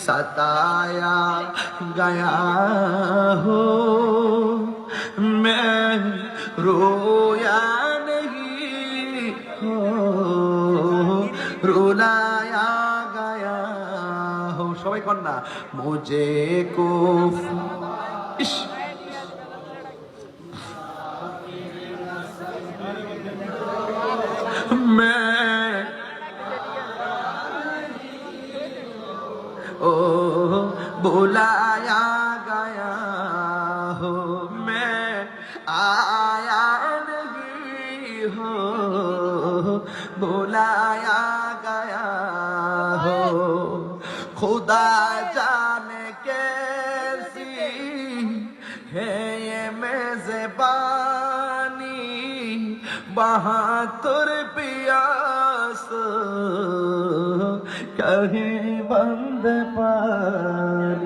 सताया गया हो मैं रोया नहीं हो रुलाया गया हो সবাই কন্যা मुझे को इश मैं ओ बुलाया गया हो मैं आया नहीं हो बुलाया गया हो खुदा जाने कैसी है ये मेज़बानी बहादुर पियास कहीं बंद पानी